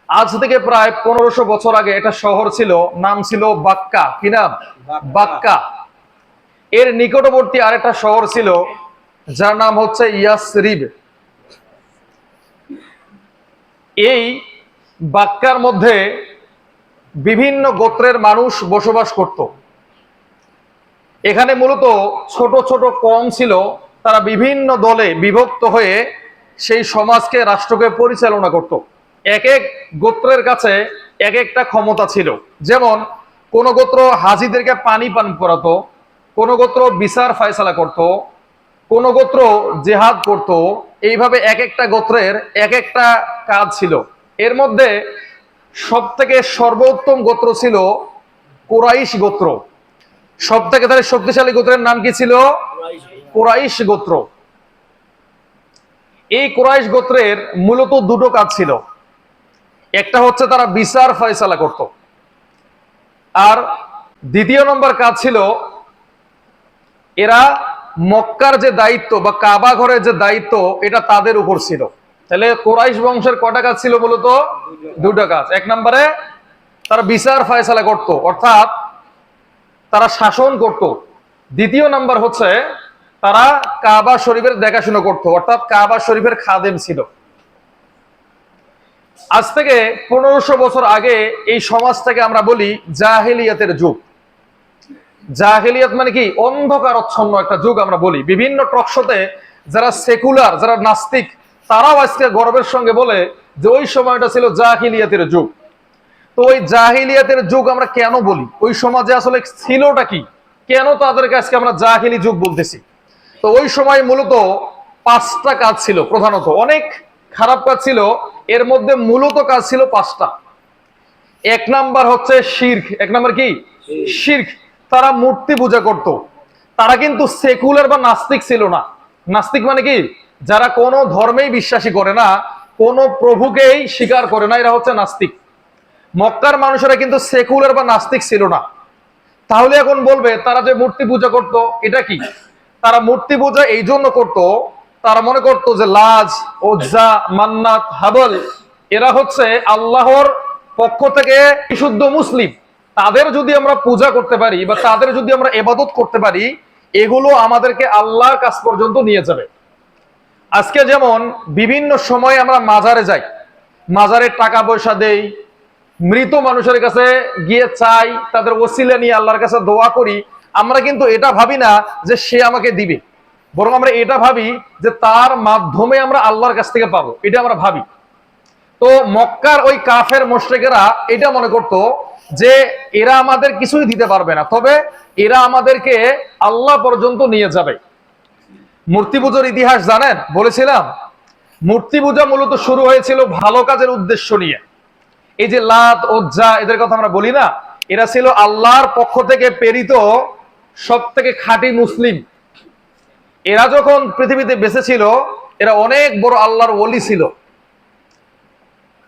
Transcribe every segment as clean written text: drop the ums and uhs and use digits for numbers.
আজ থেকে প্রায় 1500 বছর আগে এটা শহর ছিল, নাম ছিল বাক্কা। কি নাম? বাক্কা। এর নিকটবর্তী আরেকটা শহর ছিল যার নাম হচ্ছে ইয়াসরিব। এই বাক্কার মধ্যে বিভিন্ন গোত্রের মানুষ বসবাস করত। এখানে মূলত ছোট ছোট কম ছিল, তারা বিভিন্ন দলে বিভক্ত হয়ে সেই সমাজকে, রাষ্ট্রকে পরিচালনা করত। এক এক গোত্রের কাছে এক একটা ক্ষমতা ছিল। যেমন কোন গোত্র হাজিদেরকে পানি পান করাতো, কোন গোত্র বিচার ফায়সালা করত, কোন গোত্র জেহাদ করত। এইভাবে এক একটা গোত্রের এক একটা কাজ ছিল। এর মধ্যে সব থেকে সর্বোত্তম গোত্র ছিল কুরাইশ গোত্র। সব থেকে তাদের শক্তিশালী গোত্রের নাম কি ছিল? কুরাইশ গোত্র। এই কুরাইশ গোত্রের মূলত দুটো কাজ ছিল। একটা হচ্ছে তারা বিচার ফয়সালা করত, আর দ্বিতীয় নম্বর কাজ ছিল এরা মক্কার যে দায়িত্ব বা কাবা ঘরের যে দায়িত্ব, এটা তাদের উপর ছিল। তাহলে কুরাইশ বংশের কটা কাজ ছিল? মূলত দুটো কাজ। এক নম্বরে তারা বিচার ফয়সালা করত, অর্থাৎ তারা শাসন করত। দ্বিতীয় নাম্বার হচ্ছে তারা কাবা শরীফের দেখাশোনা করত, অর্থাৎ কাবা শরীফের খাদেম ছিল। আজ থেকে 1500 বছর আগে এই সমাজটাকে আমরা বলি জাহেলিয়াতের যুগ। জাহেলিয়াত মানে কি? অন্ধকারচ্ছন্ন একটা যুগ আমরা বলি। বিভিন্ন টকশোতে যারা সেকুলার, যারা নাস্তিক, তারাও আজকে গর্বের সঙ্গে বলে যে ওই সময়টা ছিল জাহেলিয়াতের যুগ। তো ওই জাহিলিয়াতের যুগ আমরা কেন বলি? ওই সমাজে আসলে ছিলটা কি? কেন তাদেরকে আজকে আমরা জাহিলি যুগ বলতেছি? তো ওই সময় মূলত 5টা কাজ ছিল প্রধানত। অনেক খারাপ কাজ ছিল, এর মধ্যে মূলত কাজ ছিল 5টা। এক নাম্বার হচ্ছে শিরক। এক নাম্বার কি? শিরক। তারা মূর্তি পূজা করত। তারা কিন্তু সেকুলার বা নাস্তিক ছিল না। নাস্তিক মানে কি? যারা কোনো ধর্মেই বিশ্বাসী করে না, কোনো প্রভুকেই স্বীকার করে না, এরা হচ্ছে নাস্তিক। মক্কার মানুষেরা কিন্তু সেকুলার বা নাস্তিক ছিল না। তাহলে এখন বলবে তারা যে মূর্তি পূজা করত, এটা কি? তারা মূর্তি পূজা এই জন্য করত, তারা মনে করত যে লাজ, ওজ্জা, মান্নাত, হাবল এরা হচ্ছে আল্লাহর পক্ষ থেকে বিশুদ্ধ মুসলিম। তাদের যদি আমরা পূজা করতে পারি বা তাদের যদি আমরা ইবাদত করতে পারি, এগুলো আমাদেরকে আল্লাহর কাছ পর্যন্ত নিয়ে যাবে। আজকে যেমন বিভিন্ন সময় আমরা মাজারে যাই, মাজারে টাকা পয়সা দেই, মৃত মানুষের কাছে গিয়ে চাই, তাদের ওসিলা নিয়ে আল্লাহর কাছে দোয়া করি। আমরা কিন্তু এটা ভাবি না যে সে আমাকে দিবে, বরং আমরা এটা ভাবি যে তার মাধ্যমে আমরা আল্লাহর কাছ থেকে পাবো, এটা আমরা ভাবি। তো মক্কার ওই কাফের মুশরিকেরা এটা মনে করত যে এরা আমাদের কিছুই দিতে পারবে না, তবে এরা আমাদেরকে আল্লাহ পর্যন্ত নিয়ে যাবে। মূর্তি পূজার ইতিহাস জানেন? বলেছিলাম মূর্তি পূজা মূলত শুরু হয়েছিল ভালো কাজের উদ্দেশ্য নিয়ে। এই যে লাত, ওজ্জা এদের কথা আমরা বলি না, এরা ছিল আল্লাহর পক্ষ থেকে প্রেরিত সব থেকে খাঁটি মুসলিম। এরা যখন পৃথিবীতে বেঁচে ছিল, এরা অনেক বড় আল্লাহর ওলি ছিল।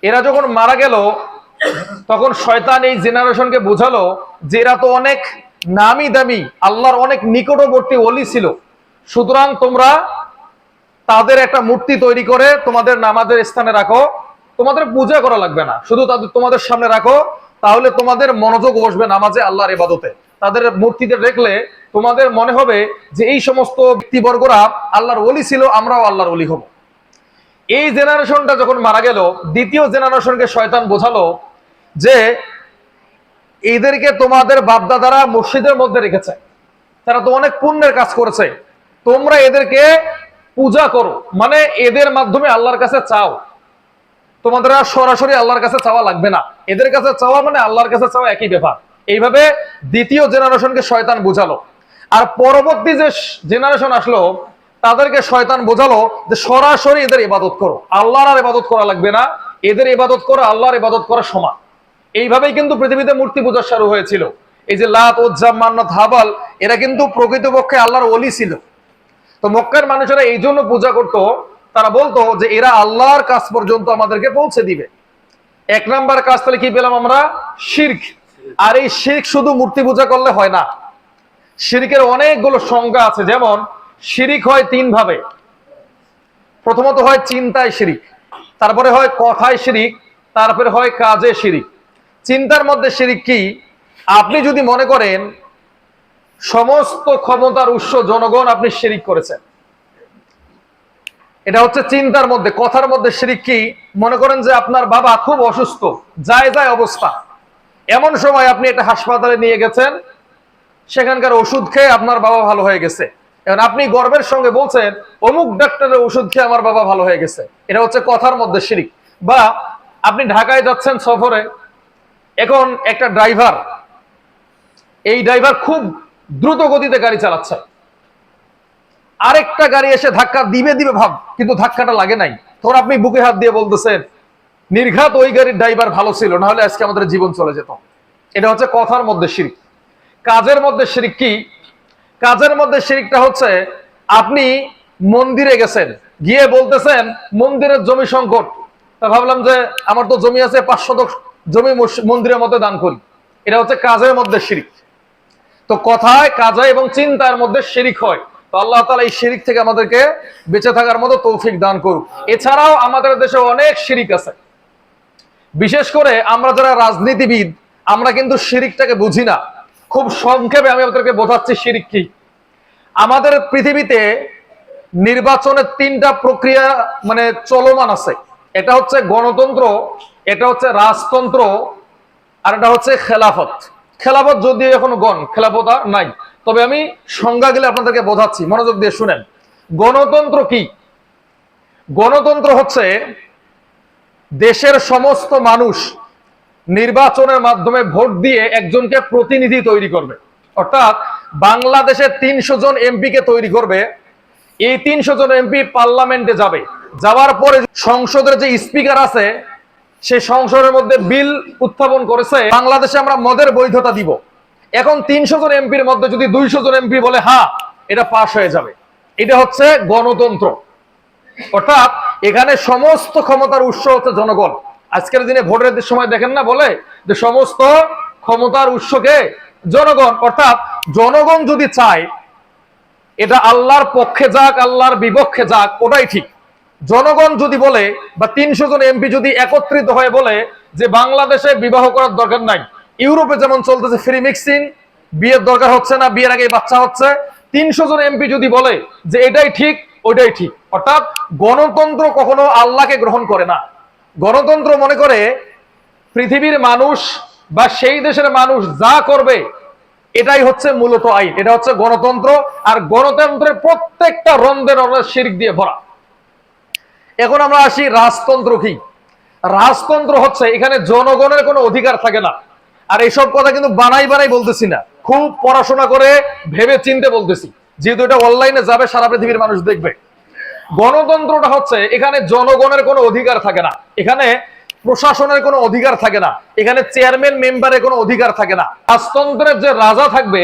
এরা যখন মারা গেল, তখন শয়তান এই জেনারেশনকে বোঝালো যে এরা তো অনেক নামি দামি, আল্লাহর অনেক নিকটবর্তী ওলি ছিল, সুতরাং তোমরা তাদের একটা মূর্তি তৈরি করে তোমাদের নামাজের স্থানে রাখো, তোমাদের পূজা করা লাগবে না, শুধু তাদের তোমাদের সামনে রাখো, তাহলে তোমাদের মনোযোগ বসবে নামাজে, আল্লাহর ইবাদতে। তাদের মূর্তিতে দেখলে তোমাদের মনে হবে যে এই সমস্ত ব্যক্তিবর্গরা আল্লাহর ওলি ছিল, আমরাও আল্লাহর ওলি হব। এই জেনারেশনটা যখন মারা গেল, দ্বিতীয় জেনারেশনকে শয়তান বোঝালো যে এদেরকে তোমাদের বাপদাদারা মসজিদের মধ্যে রেখেছে, তারা তো অনেক পুণ্যের কাজ করেছে, তোমরা এদেরকে পূজা করো, মানে এদের মাধ্যমে আল্লাহর কাছে চাও। তোমাদের আর সরাসরি আল্লাহর কাছে চাওয়া লাগবে না, এদের কাছে চাওয়া মানে আল্লাহর কাছে চাওয়া একই ব্যাপার। এইভাবে দ্বিতীয় জেনারেশনকে শয়তান বোঝালো। আর পরবর্তী যে জেনারেশন আসলো, তাদেরকে শয়তান বোঝালো যে সরাসরি এদের ইবাদত করো, আল্লাহর আর ইবাদত করা লাগবে না, এদের ইবাদত করো আল্লাহর ইবাদত করা সমান। এইভাবেই কিন্তু পৃথিবীতে মূর্তি পূজা শুরু হয়েছিল। এই যে লাত, ওজ্জা, মান্নাত, হাবাল এরা কিন্তু প্রকৃতপক্ষে আল্লাহর ওলি ছিল। তো মক্কার মানুষেরা এই জন্য পূজা করত, তারা বলতো যে এরা আল্লাহর কাছ পর্যন্ত আমাদেরকে পৌঁছে দিবে। এক নাম্বার কাজ তাহলে কি পেলাম আমরা? শিরক। আর এই শিরক শুধু মূর্তি পূজা করলে হয় না, শিরকের অনেকগুলো সংজ্ঞা আছে। যেমন শিরিক হয় 3 ভাবে। প্রথমত হয় চিন্তায় শিরিক, তারপরে হয় কথায় শিরিক, তারপরে হয় কাজে শিরিক। চিন্তার মধ্যে শিরিক কি? আপনি যদি মনে করেন সমস্ত ক্ষমতার উৎস জনগণ, আপনি শিরিক করেছেন। এটা হচ্ছে চিন্তার মধ্যে। কথার মধ্যে শিরিক কি? মনে করেন যে আপনার বাবা খুব অসুস্থ, যায় অবস্থা, এমন সময় আপনি একটা হাসপাতালে নিয়ে গেছেন, সেখানকার ওষুধ খেয়ে আপনার বাবা ভালো হয়ে গেছে। এখন আপনি গর্বের সঙ্গে বলছেন অমুক ডাক্তারের ওষুধ খেয়ে আমার বাবা ভালো হয়ে গেছে। এটা হচ্ছে কথার মধ্যে শিরিক। বা আপনি ঢাকায় যাচ্ছেন সফরে, এখন একটা ড্রাইভার, এই ড্রাইভার খুব দ্রুত গতিতে গাড়ি চালাচ্ছে, আরেকটা গাড়ি এসে ধাক্কা দিবে ভাব, কিন্তু ধাক্কাটা লাগে নাই। তখন আপনি বুকে হাত দিয়ে বলতেছেন নির্ঘাত ওই গাড়ির ড্রাইভার ভালো ছিল, না হলে আজকে আমাদের জীবন চলে যেত। এটা হচ্ছে কথার মধ্যে শিরিক। কাজের মধ্যে শিরিক কি? কাজের মধ্যে শিরিকটা হচ্ছে আপনি মন্দিরে গেছেন, গিয়ে বলতেছেন মন্দিরের জমি সংকট, তা ভাবলাম যে আমার তো জমি আছে 500 জমি মন্দিরের মধ্যে দান করি। এটা হচ্ছে কাজের মধ্যে শিরিক। তো কথায়, কাজে এবং চিন্তার মধ্যে শিরিক হয়। তো আল্লাহ তাআলা এই শিরিক থেকে আমাদেরকে বেঁচে থাকার মতো তৌফিক দান করুক। এছাড়াও আমাদের দেশে অনেক শিরিক আছে। বিশেষ করে আমরা যারা রাজনীতিবিদ, আমরা কিন্তু শিরিকটাকে বুঝি না। খুব সংক্ষেপে আমি আপনাদেরকে বোঝাচ্ছি শিরিক কি। আমাদের পৃথিবীতে নির্বাচনের 3টা প্রক্রিয়া মানে চলমান আছে। এটা হচ্ছে গণতন্ত্র, এটা হচ্ছে রাজতন্ত্র, আর এটা হচ্ছে খেলাফত। খেলাফত যদিও এখনো খেলাফত আর নাই, তবে আমি সংজ্ঞা গেলে আপনাদেরকে বোঝাচ্ছি, মনোযোগ দিয়ে শুনেন। গণতন্ত্র কি? গণতন্ত্র হচ্ছে দেশের সমস্ত মানুষ নির্বাচনের মাধ্যমে ভোট দিয়ে একজনকে প্রতিনিধি তৈরি করবে। অর্থাৎ বাংলাদেশে 300 জন এমপি কে তৈরি করবে। এই 300 জন এমপি পার্লামেন্টে যাবে, যাওয়ার পরে সংসদের যে স্পিকার আছে, সেই সংসদের মধ্যে বিল উত্থাপন করেছে বাংলাদেশে আমরা মদের বৈধতা দিব। এখন 300 জন এমপির মধ্যে যদি 200 জন এমপি বলে হ্যাঁ এটা পাশ হয়ে যাবে, এটা হচ্ছে গণতন্ত্র। অর্থাৎ এখানে সমস্ত ক্ষমতার উৎস হচ্ছে জনগণ। আজকের দিনে ভোটের সময় দেখেন না, বলে যে সমস্ত ক্ষমতার উৎসকে জনগণ। অর্থাৎ জনগণ যদি চায় এটা আল্লাহর পক্ষে যাক, আল্লাহর বিপক্ষে যাক, ওটাই ঠিক। জনগণ যদি বলে, বা 300 জন এমপি যদি একত্রিত হয়ে বলে যে বাংলাদেশে বিবাহ করার দরকার নাই, ইউরোপে যেমন চলতেছে ফ্রি মিক্সিং, বিয়ের দরকার হচ্ছে না, বিয়ের আগে বাচ্চা হচ্ছে, 300 জন এমপি যদি বলে যে এটাই ঠিক, ওইটাই ঠিক। অর্থাৎ গণতন্ত্র কখনো আল্লাহকে গ্রহণ করে না। গণতন্ত্র মনে করে পৃথিবীর মানুষ বা সেই দেশের মানুষ যা করবে এটাই হচ্ছে মূলত আইন। এটা হচ্ছে গণতন্ত্র। আর গণতন্ত্রের প্রত্যেকটা রন্ধে রন্ধে শিরক দিয়ে ভরা। এখন আমরা আসি রাজতন্ত্র কি। রাজতন্ত্র হচ্ছে এখানে জনগণের কোনো অধিকার থাকে না। আর এইসব কথা কিন্তু বানাই বলতেছি না, খুব পড়াশোনা করে ভেবে চিনতে বলতেছি, যেহেতু এটা অনলাইনে যাবে, সারা পৃথিবীর মানুষ দেখবে। গণতন্ত্রটা হচ্ছে এখানে জনগণের কোনো অধিকার থাকে না, এখানে প্রশাসনের কোনো অধিকার থাকে না, এখানে চেয়ারম্যান মেম্বারের কোনো অধিকার থাকে না। রাজতন্ত্রের যে রাজা থাকবে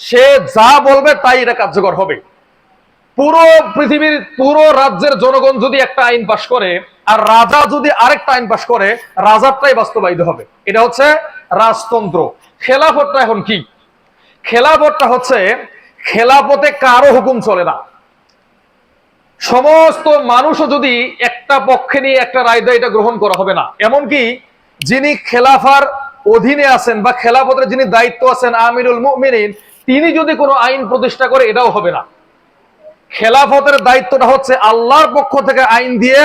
সে যা বলবে তাই এটা কার্যকর হবে। পুরো পৃথিবীর পুরো রাজ্যের জনগণ যদি একটা আইন পাশ করে আর রাজা যদি আরেকটা আইন পাশ করে, রাজারটাই বাস্তবায়িত হবে। এটা হচ্ছে রাজতন্ত্র। খেলাফতটা এখন কি? খেলাফতটা হচ্ছে খেলাফতে কারো হুকুম চলে না। সমস্ত মানুষও যদি একটা পক্ষে নিয়ে একটা রায় দেয়, এটা গ্রহণ করা হবে না। এমনকি যিনি খেলাফার অধীনে আছেন বা খেলাফতের যিনি দায়িত্ব আছেন আমিরুল মুমিনিন, তিনি যদি কোনো আইন প্রতিষ্ঠা করে, এটাও হবে না। খেলাফতের দায়িত্বটা হচ্ছে আল্লাহর পক্ষ থেকে আইন দিয়ে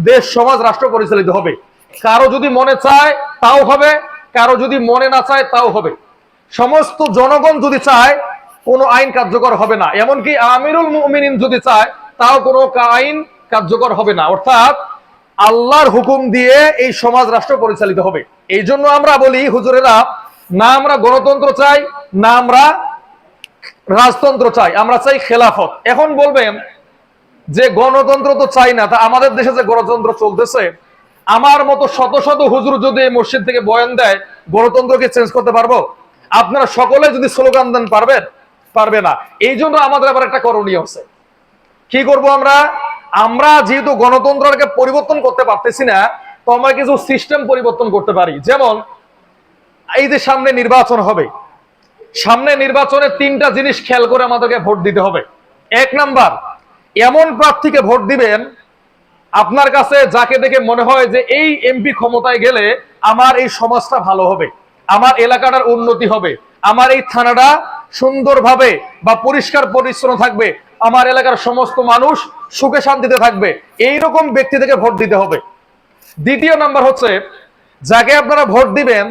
দেশ সমাজ রাষ্ট্র পরিচালিত হবে। কারো যদি মনে চায় তাও হবে, কারো যদি মনে না চায় তাও হবে। সমস্ত জনগণ যদি চায় কোনো আইন কার্যকর হবে না। এমনকি আমিরুল মুমিনিন যদি চায় তাও কোনো আইন কার্যকর হবে না। অর্থাৎ আল্লাহর হুকুম দিয়ে এই সমাজ রাষ্ট্র পরিচালিত হবে। এই জন্য আমরা বলি হুজুরেরা, না আমরা গণতন্ত্র চাই, না আমরা রাজতন্ত্র চাই, আমরা চাই খেলাফত। এখন বলবেন যে গণতন্ত্র তো চাই না, তা আমাদের দেশে যে গণতন্ত্র চলতেছে, আমার মতো শত শত হুজুর যদি এই মসজিদ থেকে বয়ান দেয়, গণতন্ত্রকে চেঞ্জ করতে পারবো? আপনারা সকলে যদি স্লোগান দেন পারবেন? পারবে না। এই জন্য আমাদের আবার একটা করণীয় আছে। কি করব আমরা? আমরা যেহেতু গণতন্ত্রকে পরিবর্তন করতে পারতেছি না, তো আমরা কিছু সিস্টেম পরিবর্তন করতে পারি। যেমন এই যে সামনে নির্বাচন হবে, সামনে নির্বাচনে 3টা জিনিস খেয়াল করে আমাদেরকে ভোট দিতে হবে। 1 নাম্বার, এমন প্রার্থীকে ভোট দিবেন আপনার কাছে যাকে দেখে মনে হয় যে এই এমপি ক্ষমতায় গেলে আমার এই সমাজটা ভালো হবে, আমার এলাকাটার উন্নতি হবে, আমার এই থানাটা সুন্দরভাবে বা পরিষ্কার পরিচ্ছন্ন থাকবে, আমার এলাকার সমস্ত মানুষ সুখে শান্তিতে থাকবে, এইরকম ব্যক্তি থেকে ভোট দিতে হবে। দ্বিতীয় নাম্বার হচ্ছে, যাকে আপনারা ভোট দিবেন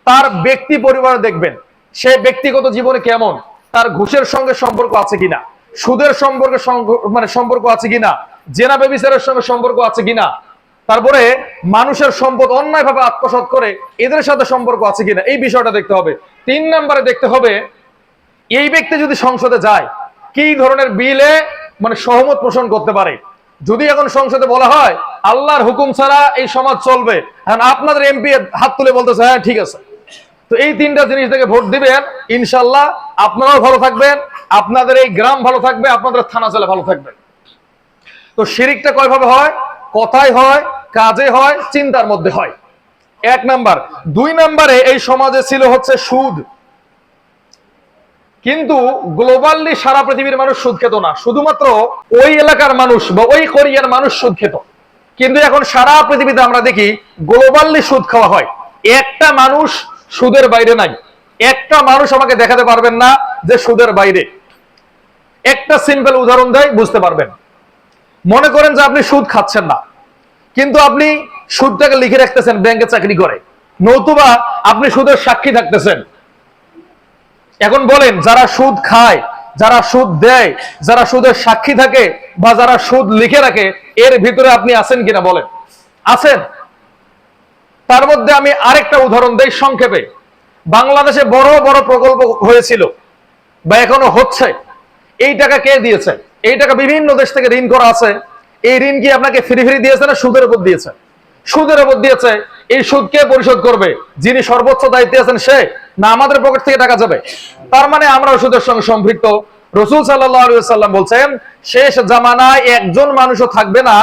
তার ব্যক্তি পরিবার দেখবেন, সে ব্যক্তিগত জীবনে কেমন, তার ঘুষের সঙ্গে সম্পর্ক আছে কিনা, সুদের সম্পর্কে সম্পর্ক আছে কিনা, জেনা ব্যভিচারের সঙ্গে সম্পর্ক আছে কিনা, তারপরে মানুষের সম্পদ অন্যায়ভাবে আত্মসাৎ করে এদের সাথে সম্পর্ক আছে কিনা, এই বিষয়টা দেখতে হবে। 3 নম্বরে দেখতে হবে এই ব্যক্তি যদি সংসদে যায় কি ধরনের বিলে সহমত পোষণ করতে পারে। যদি এখন সংসদে বলা হয় আল্লাহর হুকুম ছাড়া এই সমাজ চলবে, এখন আপনাদের এমপি হাত তুলে বলতেছে হ্যাঁ ঠিক আছে, তো এই 3টা জিনিস থেকে ভোট দিবেন, ইনশাল্লাহ আপনারাও ভালো থাকবেন, আপনাদের এই গ্রাম ভালো থাকবে, আপনাদের থানা জেলা ভালো থাকবে। তো শিরিকটা কয়ভাবে হয়? কথায় হয়, কাজে হয়, চিন্তার মধ্যে হয়। 1 নাম্বার। 2 নাম্বারে এই সমাজে ছিল হচ্ছে সুদ। কিন্তু গ্লোবালি সারা পৃথিবীর মানুষ সুদ খেত না, শুধুমাত্র ওই এলাকার মানুষ বা ওই কোরিয়ার মানুষ সুদ খেত। কিন্তু এখন সারা পৃথিবীতে আমরা দেখি গ্লোবালি সুদ খাওয়া হয়। একটা মানুষ সুদের বাইরে নাই, একটা মানুষ আমাকে দেখাতে পারবেন না যে সুদের বাইরে। একটা সিম্পল উদাহরণ দেয়, বুঝতে পারবেন। মনে করেন যে আপনি সুদ খাচ্ছেন না, কিন্তু আপনি সুদটাকে লিখে রাখতেছেন ব্যাংকে চাকরি করে, নতুবা আপনি সুদের সাক্ষী থাকতেছেন। এখন বলেন, যারা সুদ খায়, যারা সুদ দেয়, যারা সুদের সাক্ষী থাকে বা যারা সুদ লিখে রাখে, এর ভিতরে আপনি আছেন কিনা বলেন? আছেন। তার মধ্যে আমি আরেকটা উদাহরণ দেই সংক্ষেপে। বাংলাদেশে বড় বড় প্রকল্প হয়েছিল বা এখনো হচ্ছে, এই টাকা কে দিয়েছে? এই টাকা বিভিন্ন দেশ থেকে ঋণ করা আছে। এই ঋণ কি আপনাকে ফ্রি ফ্রি দিয়েছে না সুদের উপর দিয়েছে? সুদের উপর দিয়েছে। এই সুদ কে পরিশোধ করবে? যিনি সর্বোচ্চ দায়িত্বে আছেন সে, না আমাদের পকেট থেকে টাকা যাবে? তার মানে আমরাও সুদের সঙ্গে সম্পৃক্ত। রাসূল সাল্লাল্লাহু আলাইহি ওয়াসাল্লাম বলছেন, শেষ জামানায় একজন মানুষও থাকবে না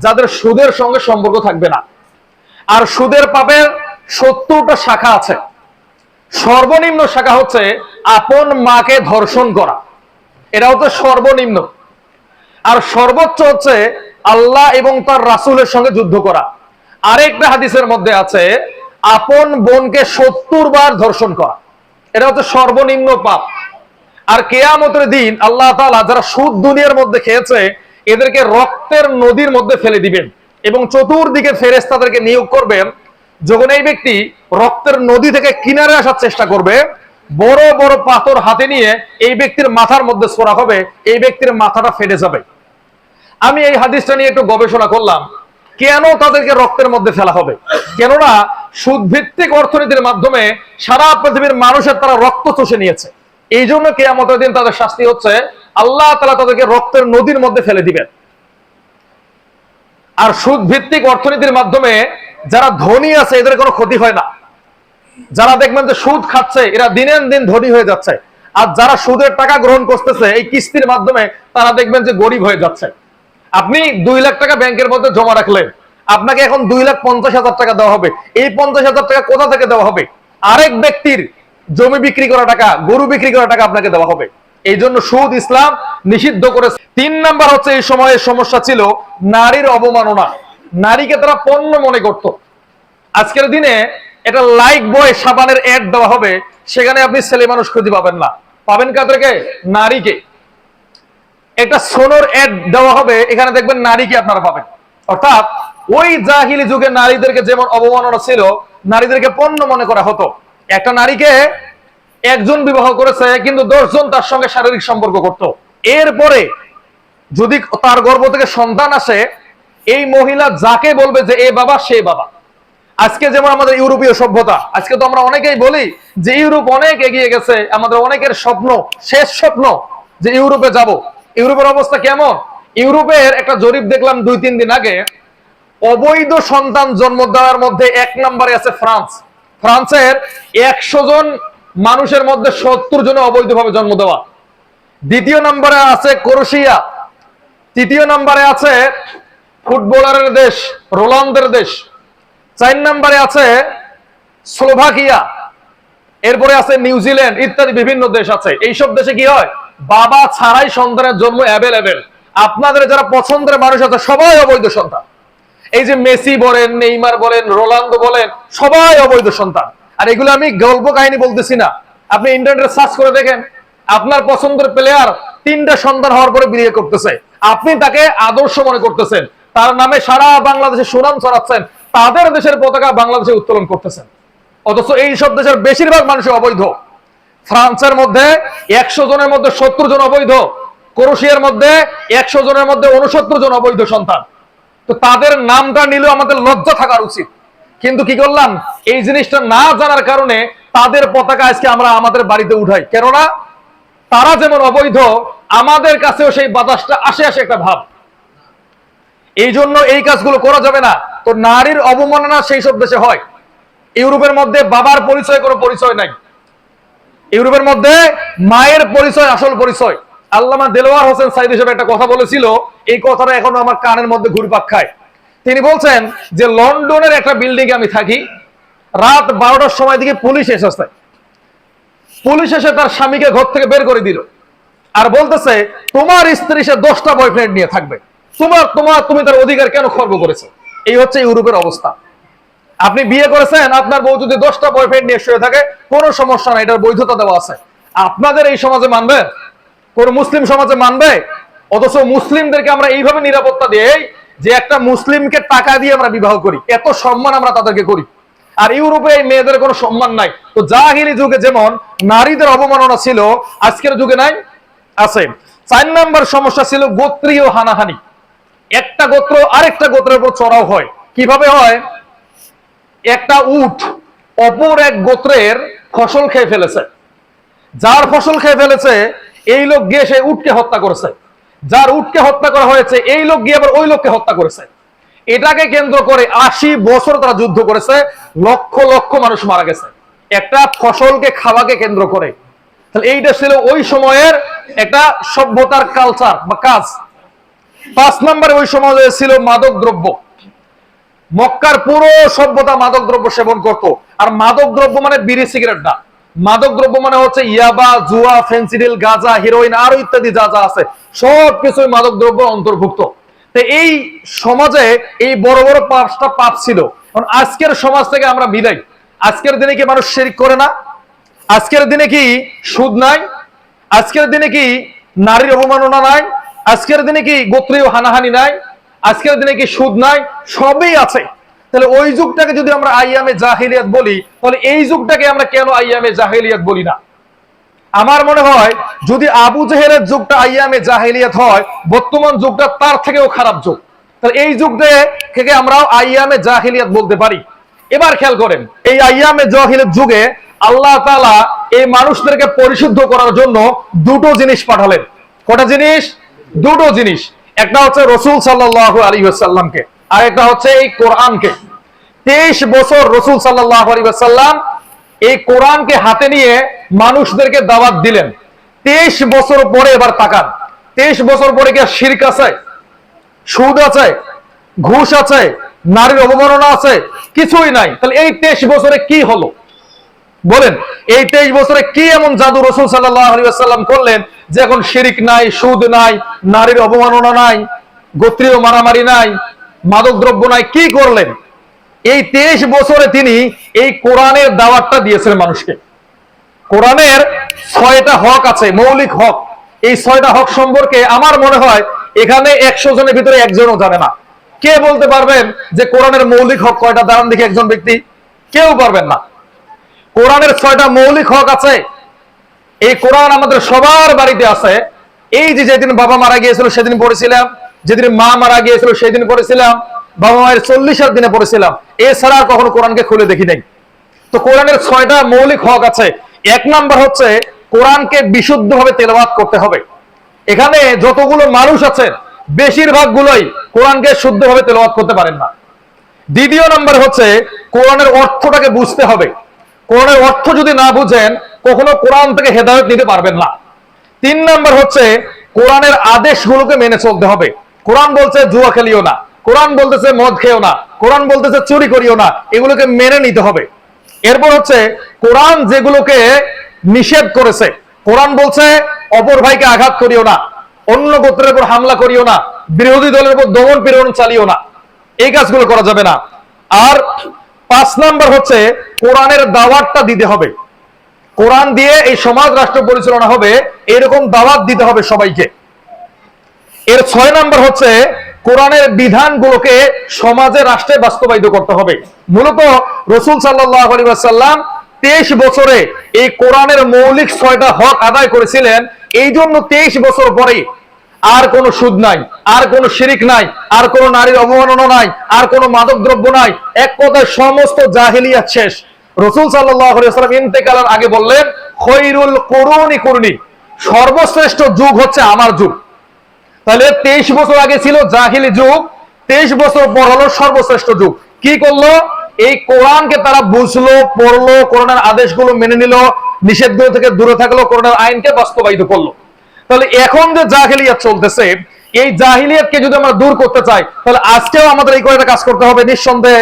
যাদের সুদের সঙ্গে সম্পর্ক থাকবে না। আর সুদের পাপের 70টা শাখা আছে। সর্বনিম্ন শাখা হচ্ছে আপন মাকে ধর্ষণ করা, এটা হচ্ছে সর্বনিম্ন। আর সর্বোচ্চ হচ্ছে আল্লাহ এবং তার রাসূলের সঙ্গে যুদ্ধ করা। আরেকটা হাদিসের মধ্যে আছে আপন বোনকে 70 বার ধর্ষণ করা, এটা হচ্ছে সর্বনিম্ন পাপ। আর কিয়ামতের দিন আল্লাহ তাআলা যারা সুদ দুনিয়ার মধ্যে খেয়েছে এদেরকে রক্তের নদীর মধ্যে ফেলে দিবেন এবং চতুর্দিকে ফেরেশতাদেরকে নিয়োগ করবেন। যখন এই ব্যক্তি রক্তের নদী থেকে কিনারে আসার চেষ্টা করবে, বড় বড় পাথর হাতে নিয়ে এই ব্যক্তির মাথার মধ্যে ছোড়া হবে, এই ব্যক্তির মাথাটা ফেটে যাবে। আমি এই হাদিসটা নিয়ে একটু গবেষণা করলাম, কেন তাদেরকে রক্তের মধ্যে ফেলা হবে? কেননা সুদ ভিত্তিক অর্থনীতির মাধ্যমে সারা পৃথিবীর মানুষের তারা রক্ত চষে নিয়েছে। এই জন্য কিয়ামতের দিন তাদের শাস্তি হচ্ছে আল্লাহ তাআলা তাদেরকে রক্তের নদীর মধ্যে ফেলে দিবেন। আর সুদ ভিত্তিক অর্থনীতির মাধ্যমে যারা ধনী আছে এদের কোনো ক্ষতি হয় না। যারা দেখবেন যে সুদ খাচ্ছে এরা দিনের দিন ধনী হয়ে যাচ্ছে, আর যারা সুদের টাকা গ্রহণ করতেছে এই কিস্তির মাধ্যমে তারা দেখবেন যে গরিব হয়ে যাচ্ছে। আপনি 2 লাখ টাকা ব্যাংকের মধ্যে জমা রাখলেন, আপনাকে এখন 2,50,000 টাকা দেওয়া হবে। এই 50,000 টাকা কোথা থেকে দেওয়া হবে? আরেক ব্যক্তির জমি বিক্রি করা টাকা, গরু বিক্রি করা টাকা আপনাকে দেওয়া হবে। এই জন্য সুদ ইসলাম নিষিদ্ধ করেছে। 3 নাম্বার হচ্ছে এই সময়ের সমস্যা ছিল নারীর অবমাননা। নারীকে তারা পণ্য মনে করত। আজকের দিনে এটা লাইক বয় সাবানের অ্যাড দেওয়া হবে, সেখানে আপনি ছেলে মানুষ খুঁজে পাবেন না, পাবেন কাদেরকে? নারীকে। একটা সোনোর অ্যাড দেওয়া হবে, এখানে দেখবেন নারীকে আপনারা পাবেন। অর্থাৎ ওই জাহিলি যুগে নারীদেরকে যেমন অবমাননা ছিল, নারীদেরকে পণ্য মনে করা হতো। একটা নারীকে একজন বিবাহ করেছে কিন্তু 10 জন তার সঙ্গে শারীরিক সম্পর্ক করত। এরপরে যদি তার গর্ভ থেকে সন্তান আসে, এই মহিলা যাকে বলবে যে এ বাবা সে বাবা। আজকে যেমন আমাদের ইউরোপীয় সভ্যতা, আজকে তো আমরা অনেকেই বলি যে ইউরোপ অনেক এগিয়ে গেছে, আমাদের অনেকের স্বপ্ন, শেষ স্বপ্ন যে ইউরোপে যাব। ইউরোপের অবস্থা কেমন? ইউরোপের একটা জরিপ দেখলাম 2-3 দিন আগে, অবৈধ সন্তান জন্ম দেওয়ার মধ্যে 1 নম্বরে আছে ফ্রান্স। ফ্রান্সের 100 জন মানুষের মধ্যে 70 জন অবৈধভাবে জন্ম দেওয়া। 2য় নম্বরে আছে ক্রোয়েশিয়া। 3য় নম্বরে আছে ফুটবলারের দেশ রোনালদোর দেশ। 4 নম্বরে আছে স্লোভাকিয়া। এরপরে আছে নিউজিল্যান্ড ইত্যাদি বিভিন্ন দেশ আছে। এইসব দেশে কি হয়? বাবা ছাড়াই সন্তানের জন্ম অ্যাভেলেবেল। আপনাদের যারা পছন্দের মানুষ আছে সবাই অবৈধ সন্তান। এই যে মেসি বলেন, নেইমার বলেন, রোনালদো বলেন, সবাই অবৈধ সন্তান। আর এগুলো আমি গল্প কাহিনী বলতেছি না, আপনি ইন্টারনেটে সার্চ করে দেখেন, আপনার পছন্দের প্লেয়ার 3টা সন্তান হওয়ার পরে বিয়ে করতেছে, আপনি তাকে আদর্শ মনে করতেছেন, তার নামে সারা বাংলাদেশে সুনাম ছড়াচ্ছেন, তাদের দেশের পতাকা বাংলাদেশে উত্তোলন করতেছেন, অথচ এই সব দেশের বেশিরভাগ মানুষ অবৈধ। ফ্রান্সের মধ্যে 100 জনের মধ্যে 70 জন অবৈধ, ক্রোয়েশিয়ার মধ্যে 100 জনের মধ্যে 69 জন অবৈধ সন্তান। তো তাদের নামটা নিলেও আমাদের লজ্জা থাকার উচিত, কিন্তু কি করলাম, এই জিনিসটা না জানার কারণে তাদের পতাকা আজকে আমরা আমাদের বাড়িতে উঠাই। কেননা তারা যেমন অবৈধ, আমাদের কাছেও সেই বাতাসটা আসে আসে একটা ভাব। এই জন্য এই কাজগুলো করা যাবে না। তো নারীর অবমাননা সেই সব দেশে হয়। ইউরোপের মধ্যে বাবার পরিচয় কোনো পরিচয় নাই, ইউরোপের মধ্যে মায়ের পরিচয় আসল পরিচয়। আল্লামা দেলোয়ার হোসেন সাইদ হিসেবে একটা কথা বলেছিল, এই কথাটা এখনো আমার কানের মধ্যে ঘুরপাক খায়। তিনি বলছেন যে লন্ডনের একটা বিল্ডিং এ আমি থাকি, রাত 12টার সময় দিকে পুলিশ এসেছে, পুলিশ এসে তার স্বামীকে ঘর থেকে বের করে দিল, আর বলতেছে তোমার স্ত্রী সে 10টা বয়ফ্রেন্ড নিয়ে থাকবে, তুমি তার অধিকার কেন খর্ব করেছো? এই হচ্ছে ইউরোপের অবস্থা। আপনি বিয়ে করেছেন, আপনার বউ যদি 10টা বয়ফ্রেন্ড নিয়ে শুয়ে থাকে, কোনো সমস্যা নাই, এটার বৈধতা দেওয়া আছে। আপনাদের এই সমাজে মানবে? কোন মুসলিম সমাজে মানবে? অথচ মুসলিমদেরকে আমরা এইভাবে নিরাপত্তা দিই যে একটা মুসলিমকে টাকা দিয়ে আমরা বিবাহ করি, এত সম্মান আমরা তাদেরকে করি। আর ইউরোপে এই মেয়েদের কোনো সম্মান নাই। তো জাহিলি যুগে যেমন নারীদের অবমাননা ছিল, আজকের যুগে নাই, আছে। 4 নম্বর সমস্যা ছিল গোত্রীয় হানাহানি। একটা গোত্র আরেকটা গোত্রের উপর চড়াও হয়। কিভাবে হয়? একটা উট অপর এক গোত্রের ফসল খেয়ে ফেলেছে, যার ফসল খেয়ে ফেলেছে এই লোক গিয়ে সেই উটকে হত্যা করেছে, যার উটকে হত্যা করা হয়েছে এই লোক গিয়ে আবার ওই লোককে হত্যা করেছে। এটাকে কেন্দ্র করে 80 বছর তারা যুদ্ধ করেছে, লক্ষ লক্ষ মানুষ মারা গেছে একটা ফসলকে খাওয়াকে কেন্দ্র করে। তাহলে এইটা ছিল ওই সময়ের একটা সভ্যতার কালচার বা কাজ। 5 নম্বরে ওই সমাজে ছিল মাদক দ্রব্য। মক্কার পুরো সভ্যতা মাদক দ্রব্য সেবন করত। আর মাদক দ্রব্য মানে বিড়ি সিগারেট না, মাদক দ্রব্য মানে হচ্ছে ইয়াবা, জুয়া, ফেন্সিডিল, গাঁজা, হিরোইন আরো ইত্যাদি যা যা আছে সবকিছুই মাদক দ্রব্য অন্তর্ভুক্ত। তো এই সমাজে এই বড় বড় 5টা পাপ ছিল। আজকের সমাজ থেকে আমরা বিদায়। আজকের দিনে কি মানুষ শিরক করে না? আজকের দিনে কি সুদ নাই? আজকের দিনে কি নারীর অবমাননা নাই? আজকের দিনে কি গোত্রীয় হানাহানি নাই? আজকের দিনে কি সুদ নাই? সবই আছে। তাহলে ওই যুগটাকে যদি আমরা আইয়ামে জাহিলিয়াত বলি, তাহলে এই যুগটাকে আমরা কেন আইয়ামে জাহিলিয়াত বলি না? আমার মনে হয় যদি আবু জেহেলের যুগটা আইয়ামে জাহিলিয়াত হয়, বর্তমান যুগটা তার থেকেও খারাপ যুগ। তাহলে এই যুগটাকে আমরাও আইয়ামে জাহিলিয়াত বলতে পারি। এবার খেয়াল করেন, এই আইয়ামে জাহিলিয়াত যুগে আল্লাহ তাআলা এই মানুষদেরকে পরিশুদ্ধ করার জন্য 2টো জিনিস পাঠালেন। কটা জিনিস? 2টো জিনিস। একটা হচ্ছে রাসূল সাল্লাল্লাহু আলাইহি ওয়াসাল্লামকে, আর একটা হচ্ছে এই কোরআনকে। 23 বছর রাসূল সাল্লাল্লাহু আলাইহি ওয়াসাল্লাম এই কোরআনকে হাতে নিয়ে মানুষদেরকে দাওয়াত দিলেন। 23 বছর পরে এবার তাকান, 23 বছর পরে কি শিরক আছে, সুদ আছে, ঘুষ আছে, নারীর অবমাননা আছে? কিছুই নাই। তাহলে এই 23 বছরে কি হলো বলেন? এই 23 বছরে কি এমন জাদু রাসূল সাল্লাল্লাহু আলাইহি ওয়াসাল্লাম করলেন যে এখন শিরক নাই, সুদ নাই, নারীর অবমাননা নাই, গোত্রীয় মারামারি নাই, মাদক দ্রব্য নাই? কি করলেন? এই 23 বছরে তিনি এই কোরআনের দাওয়াতটা দিয়েছেন মানুষকে। কোরআনের 6টা হক আছে, মৌলিক হক। এই 6টা হক সম্পর্কে আমার মনে হয় এখানে 100 জনের ভিতরে একজনও জানে না। কে বলতে পারবেন যে কোরআনের মৌলিক হক কয়টা? দাঁড়ান দেখি একজন ব্যক্তি। কেউ পারবেন না। কোরআনের 6টা মৌলিক হক আছে। এই কোরআন আমাদের সবার বাড়িতে আছে। এই যে যেদিন বাবা মারা গিয়েছিল সেদিন পড়েছিলাম, যেদিন মা মারা গিয়েছিল সেদিন পড়েছিলাম, বাবা মায়ের 40 দিনে পড়েছিলাম, এছাড়া কখনো কোরআনকে খুলে দেখি নাই। তো কোরআনের 6টা মৌলিক হক আছে। 1 নাম্বার হচ্ছে কোরআনকে বিশুদ্ধভাবে তেলাওয়াত করতে হবে। এখানে যতগুলো মানুষ আছেন বেশিরভাগ গুলোই কোরআনকে শুদ্ধভাবে তেলাওয়াত করতে পারেন না। 2 নাম্বার হচ্ছে কোরআনের অর্থটাকে বুঝতে হবে। কোরআনের অর্থ যদি না বুঝেন কখনো কোরআন থেকে হেদায়েত নিতে পারবেন না। 3 নাম্বার হচ্ছে কোরআনের আদেশগুলোকে মেনে চলতে হবে। কোরআন বলছে জুয়া খেলিও না, কোরআন বলতেছে মদ খেও না, কোরআন বলতেছে চুরি করিও না, এগুলোকে মেনে নিতে হবে। এরপর হচ্ছে কোরআন যেগুলোকে নিষেধ করেছে, কোরআন বলছে অপর ভাইকে আঘাত করিও না, অন্য গোত্রের উপর হামলা করিও না, বিরোধী দলের উপর দমন পীড়ন চালিও না। এই কাজগুলো করা যাবে না। আর 5 নাম্বার হচ্ছে কোরআনের দাওয়াতটা দিতে হবে। কোরআন দিয়ে এই সমাজ রাষ্ট্র পরিচালনা হবে, এরকম দাওয়াত দিতে হবে সবাইকে। এর 6 নাম্বার হচ্ছে কোরআনের বিধানগুলোকে সমাজে রাষ্ট্রে বাস্তবায়িত করতে হবে। মূলত রাসূল সাল্লাল্লাহু আলাইহি ওয়াসাল্লাম 23 বছরে এই কোরআনের মৌলিক 6টা হক আদায় করেছিলেন। এই জন্য 23 বছর পরে আর কোনো সুদ নাই, আর কোনো শিরিক নাই, আর কোনো নারীর অবমাননা নাই, আর কোনো মাদক দ্রব্য নাই। এক কথায় সমস্ত জাহিলিয়াত শেষ। রাসূল সাল্লাল্লাহু আলাইহি ওয়াসাল্লাম ইন্তেকালের আগে বললেন, খৈরুল কুরুনি কুরনি, সর্বশ্রেষ্ঠ যুগ হচ্ছে আমার যুগ। তাহলে 23 বছর আগে ছিল জাহিলি যুগ, 23 বছর পর হলো সর্বশ্রেষ্ঠ যুগ। কি করলো? এই কোরআনকে তারা বুঝলো, পড়লো, কোরআনের আদেশগুলো মেনে নিল, নিষেধগুলো থেকে দূরে থাকলো, কোরআনের আইনকে বাস্তবায়িত করলো। তাহলে এখন যে জাহিলিয়াত চলতেছে, এই জাহিলিয়াতকে যদি আমরা দূর করতে চাই, তাহলে আজকেও আমাদের এই কয়টা কাজ করতে হবে নিঃসন্দেহে।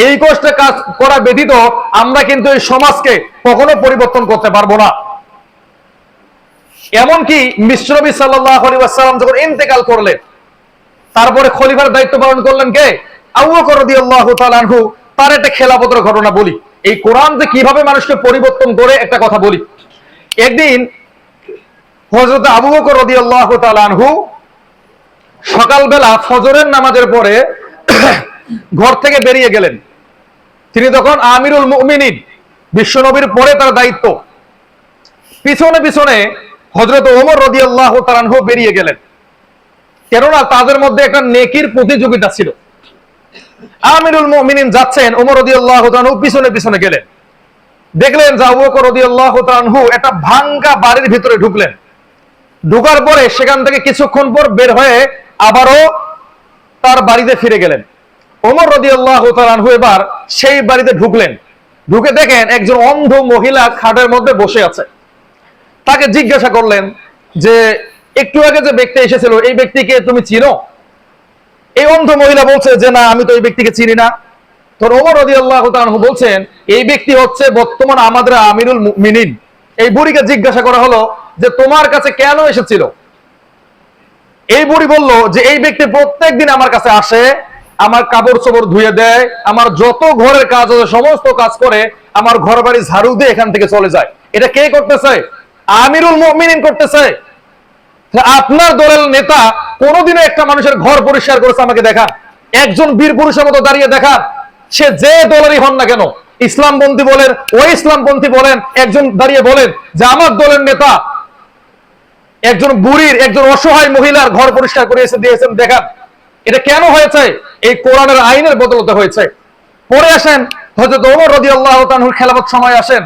এই কষ্টে কাজ করা ব্যতীত আমরা কিন্তু এই সমাজকে কখনো পরিবর্তন করতে পারবো না। এমনকি বিশ্বনবী সাল্লাল্লাহু আলাইহি ওয়াসাল্লাম যখন ইন্তেকাল করলেন, তারপরে খলিফার দায়িত্ব পালন করলেন কে? আবু বকর রাদিয়াল্লাহু তাআলা আনহু। তার একটা খেলাফতের ঘটনা বলি, এই কোরআন যে কিভাবে মানুষকে পরিবর্তন করে একটা কথা বলি। একদিন হযরত আবু বকর রাদিয়াল্লাহু তাআলা আনহু সকালবেলা ফজরের নামাজের পরে ঘর থেকে বেরিয়ে গেলেন। তিনি তখন আমিরুল মুমিনিন, বিশ্বনবীর পরে তার দায়িত্ব। পিছনে পিছনে হযরত ওমর রাদিয়াল্লাহু তাআলা আনহু বেরিয়ে গেলেন, কেননা তাদের মধ্যে একটা নেকির প্রতিযোগিতা ছিল। আমিরুল মুমিনিন যাচ্ছেন, ওমর রাদিয়াল্লাহু তাআলা আনহু পিছনে পিছনে গেলেন। দেখলেন যে আবু বকর রাদিয়াল্লাহু তাআলা আনহু একটা ভাঙ্গা বাড়ির ভিতরে ঢুকলেন। ঢোকার পরে সেখান থেকে কিছুক্ষণ পর বের হয়ে আবারও তার বাড়িতে ফিরে গেলেন। ওমর রাদিয়াল্লাহু তাআলা আনহু এবার সেই বাড়িতে ঢুকলেন। ঢুকে দেখেন একজন অন্ধ মহিলা খাটের মধ্যে বসে আছে। তাকে জিজ্ঞাসা করলেন যে একটু আগে যে ব্যক্তি এসেছিল, এই ব্যক্তিকে তুমি চিনো? এই অন্ধ মহিলা বলছে যে না, আমি তো এই ব্যক্তিকে চিনি না। তো ওমর রাদিয়াল্লাহু তাআলা আনহু বলছেন, এই ব্যক্তি হচ্ছে বর্তমান আমাদের আমিরুল মুমিনিন। এই বুড়িকে জিজ্ঞাসা করা হলো যে তোমার কাছে কেন এসেছিল? এই বুড়ি বলল যে এই ব্যক্তি প্রত্যেকদিন আমার কাছে আসে, আমার কাপড় চোপড় ধুয়ে দেয়, আমার যত ঘরের কাজ আছে সমস্ত কাজ করে, আমার ঘর বাড়ি ঝাড়ু দিয়ে এখান থেকে চলে যায়। এটা কে করতেছে? আমিরুল মুমিনিন করতেছে। আপনার দলের নেতা কোনোদিনও একটা মানুষের ঘর পরিষ্কার করেছে আমাকে দেখান। একজন বীর পুরুষের মতো দাঁড়িয়ে দেখান। সে যে দলেরই হন না কেন, ইসলামপন্থী বলেন, ওই ইসলামপন্থী বলেন, একজন দাঁড়িয়ে বলেন যে আমার দলের নেতা একজন বুড়ির, একজন অসহায় মহিলার ঘর পরিষ্কার করে এসে দিয়েছেন, দেখান। এটা কেন হয়েছে? এই কোরআনের আইনের বদলতে হয়েছে। পরে আসেন হযরত ওমর রাদিয়াল্লাহু তাআলা আনহুর খেলাফত সময় আসেন।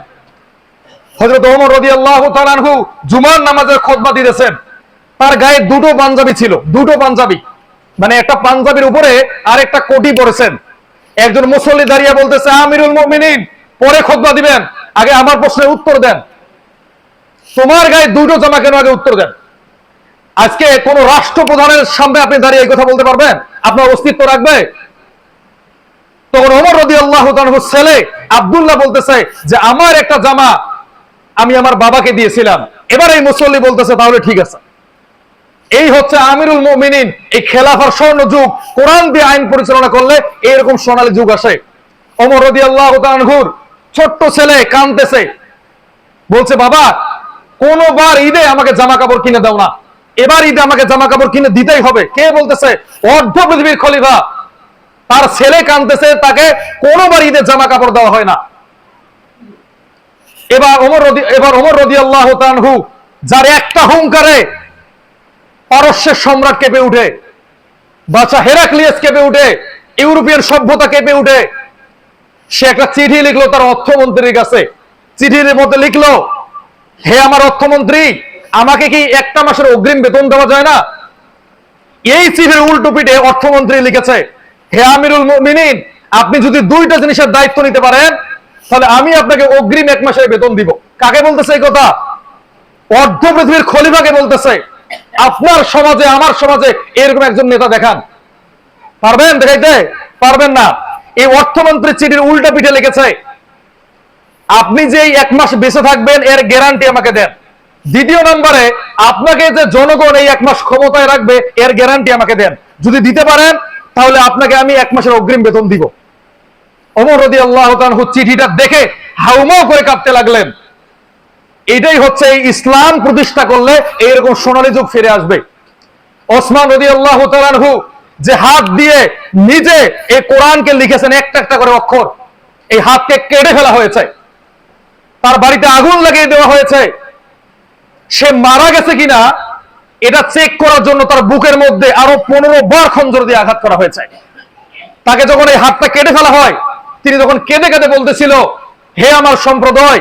হযরত ওমর রাদিয়াল্লাহু তাআলা আনহু জুমার নামাজের খুতবা দিতেছেন। তার গায়ে দুটো পাঞ্জাবি ছিল, দুটো পাঞ্জাবি, মানে একটা পাঞ্জাবির উপরে আরেকটা কোটি পরেছেন। একজন মুসল্লি দাঁড়িয়ে বলতেছে, আমিরুল মুমিনিন পরে খুতবা দিবেন, আগে আমার প্রশ্নের উত্তর দেন। তোমার গায়ে দুটো জামা কেন, আগে উত্তর দেন। আজকে কোন রাষ্ট্রপ্রধানের সামনে আপনি দাঁড়িয়ে এই কথা বলতে পারবেন? আপনার অস্তিত্ব রাখবে? তখন ওমর রাদিয়াল্লাহু তাআলা আনহুর ছেলে আব্দুল্লাহ বলতেছে যে আমার একটা জামা আমি আমার বাবাকে দিয়েছিলাম। এবার এই মুসল্লি বলতেছে তাহলে ঠিক আছে। এই হচ্ছে আমিরুল মুমিনিন, এই খেলাফার স্বর্ণ যুগ। কোরআন দিয়ে আইন পরিচালনা করলে এইরকম সোনালী যুগ আসে। ওমর রাদিয়াল্লাহু তাআলা আনহুর ছোট্ট ছেলে কাঁদতেছে, বলছে বাবা কোনবার ঈদে আমাকে জামা কাপড় কিনে দাও না, এবার ঈদে আমাকে জামা কাপড় কিনে দিতেই হবে। কে বলতেছে? অর্ধ পৃথিবীর খলিফা। তার ছেলে কাঁদতেছে, তাকে কোনবার ঈদে জামা কাপড় দেওয়া হয় না। এবার ওমর রাদিয়াল্লাহু তাআলা আনহু, যার একটা হুঙ্কারে পারস্যের সম্রাট কেঁপে উঠে, বাদশা হেরাক্লিয়াস কেঁপে উঠে, ইউরোপিয়ান সভ্যতা কেঁপে উঠে, সে একটা চিঠি লিখলো তার অর্থমন্ত্রীর কাছে। চিঠির মধ্যে লিখলো, হে আমার অর্থমন্ত্রী, আমাকে কি একটা মাসের অগ্রিম বেতন দেওয়া যায় না? এই চিঠির উল্টো পিঠে অর্থমন্ত্রী লিখেছে, হে আমিরুল মুমিনিন, আপনি যদি দুইটা জিনিসের দায়িত্ব নিতে পারেন তাহলে আমি আপনাকে অগ্রিম 1 মাসের বেতন দিব। কাকে বলতেছে এই কথা? অর্ধ পৃথিবীর খলিফাকে বলতেছে। আপনার সমাজে, আমার সমাজে এরকম একজন নেতা দেখান। পারবেন দেখাইতে? পারবেন না। এই অর্থমন্ত্রী চিঠির উল্টা পিঠে লিখেছে, আপনি যে 1 মাস বেঁচে থাকবেন এর গ্যারান্টি আমাকে দেন। দ্বিতীয় নম্বরে, আপনাকে যে জনগণ এই 1 মাস ক্ষমতায় রাখবে এর গ্যারান্টি আমাকে দেন। যদি দিতে পারেন তাহলে আপনাকে আমি 1 মাসের অগ্রিম বেতন দিব। ওমর রাদিয়াল্লাহু তাআলা চিঠিটা দেখে হাউমাউ করে কাঁদতে লাগলেন। এটাই হচ্ছে এই ইসলাম প্রতিষ্ঠা করলে এইরকম সোনালী যুগ ফিরে আসবে। ওসমান রাদিয়াল্লাহু তাআলা যে হাত দিয়ে নিজে এই কোরআনকে লিখেছেন একটা একটা করে অক্ষর, এই হাতকে কেটে ফেলা হয়েছে, তার বাড়িতে আগুন লাগিয়ে দেওয়া হয়েছে। সে মারা গেছে কিনা এটা চেক করার জন্য তার বুকের মধ্যে আরো 15 বার খঞ্জর দিয়ে আঘাত করা হয়েছে। তাকে যখন এই হাতটা কেটে ফেলা হয়, তিনি তখন কেঁদে কেঁদে বলতেছিল, হে আমার সম্প্রদায়,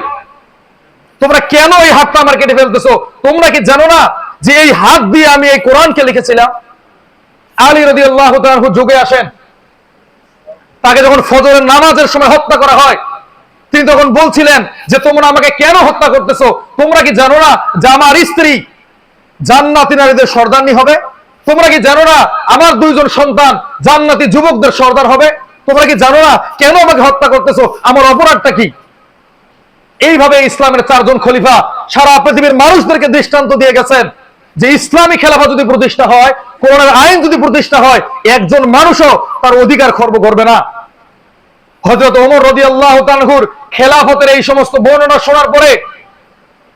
তোমরা কেন এই হাতটা আমার কেটে ফেলতেছো? তোমরা কি জানো না যে এই হাত দিয়ে আমি এই কোরআনকে লিখেছিলাম? আলী রাদিয়াল্লাহু তাআলা যুগে আসেন, তাকে যখন ফজরের নামাজের সময় হত্যা করা হয়, তিনি তখন বলছিলেন যে তোমরা আমাকে কেন হত্যা করতেছো? তোমরা কি জানো না যে আমার স্ত্রী জান্নাতি নারীদের সর্দারনি হবে? তোমরা কি জানো না আমার 2 জন সন্তান জান্নাতি যুবকদের সর্দার হবে? তোমরা কি জানো না কেন আমাকে হত্যা করতেছো? আমার অপরাধটা কি? এইভাবে ইসলামের 4 জন খলিফা সারা পৃথিবীর মানুষদেরকে দৃষ্টান্ত দিয়ে গেছেন যে ইসলামী খেলাফত যদি প্রতিষ্ঠা হয়, কোরআনের আইন যদি প্রতিষ্ঠা হয়, একজন মানুষও তার অধিকার খর্ব করবে না। হযরত ওমর রাদিয়াল্লাহু তাআলার খেলাফতের এই সমস্ত বর্ণনা শোনার পরে